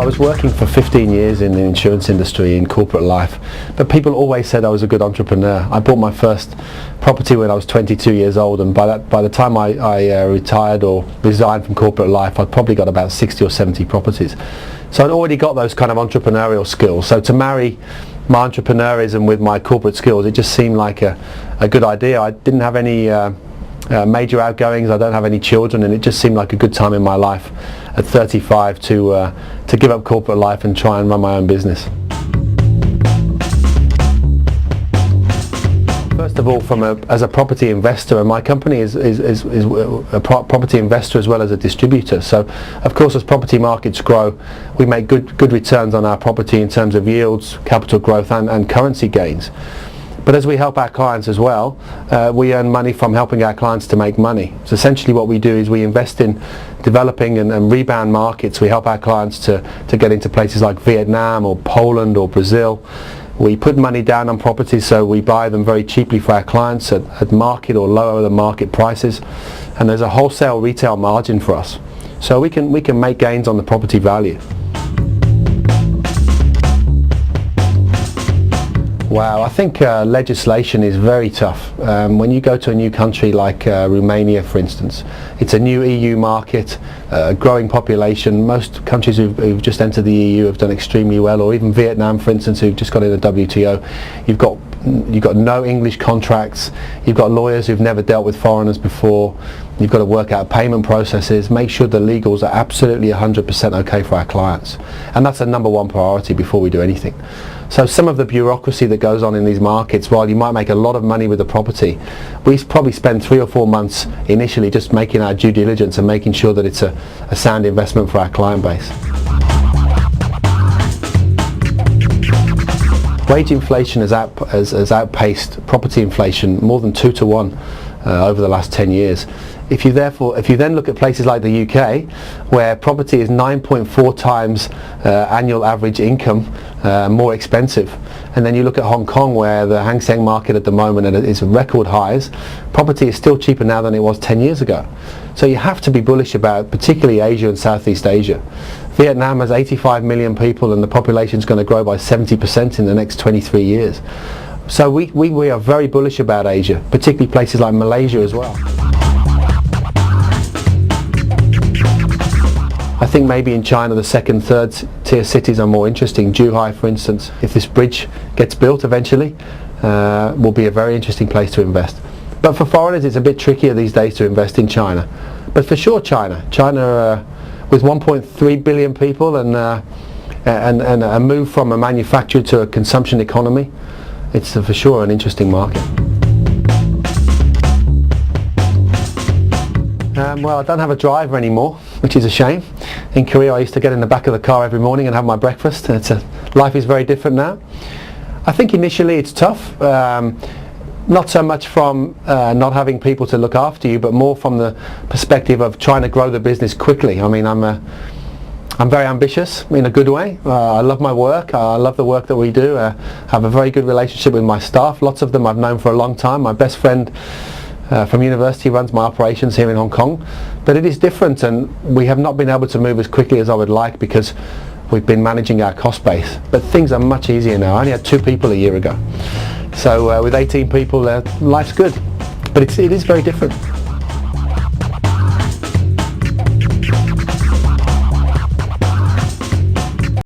I was working for 15 years in the insurance industry in corporate life, but people always said I was a good entrepreneur. I bought my first property when I was 22 years old, and by the time I retired or resigned from corporate life, I'd probably got about 60 or 70 properties. So I'd already got those kind of entrepreneurial skills. So to marry my entrepreneurism with my corporate skills, it just seemed like a good idea. I didn't have any major outgoings, I don't have any children, and it just seemed like a good time in my life at 35 to give up corporate life and try and run my own business. First of all, as a property investor, and my company is a property investor as well as a distributor. So, of course, as property markets grow, we make good returns on our property in terms of yields, capital growth, and currency gains. But as we help our clients as well, we earn money from helping our clients to make money. So essentially what we do is we invest in developing and rebound markets. We help our clients to get into places like Vietnam or Poland or Brazil. We put money down on properties, so we buy them very cheaply for our clients at market or lower than market prices. And there's a wholesale retail margin for us. So we can make gains on the property value. Wow, I think legislation is very tough. When you go to a new country like Romania, for instance, it's a new EU market, a growing population. Most countries who've just entered the EU have done extremely well, or even Vietnam, for instance, who've just got in the WTO. You've got no English contracts, you've got lawyers who've never dealt with foreigners before, you've got to work out payment processes, make sure the legals are absolutely 100% okay for our clients. And that's the number one priority before we do anything. So some of the bureaucracy that goes on in these markets, while you might make a lot of money with the property, we probably spend 3 or 4 months initially just making our due diligence and making sure that it's a sound investment for our client base. Wage inflation has outpaced property inflation more than 2 to 1 over the last 10 years. If you then look at places like the UK, where property is 9.4 times annual average income more expensive, and then you look at Hong Kong, where the Hang Seng market at the moment is record highs, property is still cheaper now than it was 10 years ago. So you have to be bullish about particularly Asia and Southeast Asia. Vietnam has 85 million people, and the population is going to grow by 70% in the next 23 years. So we are very bullish about Asia, particularly places like Malaysia as well. I think maybe in China the second, third tier cities are more interesting. Zhuhai, for instance, if this bridge gets built eventually, will be a very interesting place to invest. But for foreigners it's a bit trickier these days to invest in China. But for sure China with 1.3 billion people and a move from a manufactured to a consumption economy, it's for sure an interesting market. Well, I don't have a driver anymore, which is a shame. In Korea I used to get in the back of the car every morning and have my breakfast. Life is very different now. I think initially it's tough, not so much from not having people to look after you, but more from the perspective of trying to grow the business quickly. I mean, I'm very ambitious in a good way. I love my work. I love the work that we do. I have a very good relationship with my staff. Lots of them I've known for a long time. My best friend from university runs my operations here in Hong Kong. But it is different, and we have not been able to move as quickly as I would like because we've been managing our cost base. But things are much easier now. I only had 2 people a year ago. So with 18 people, life's good. But it is very different.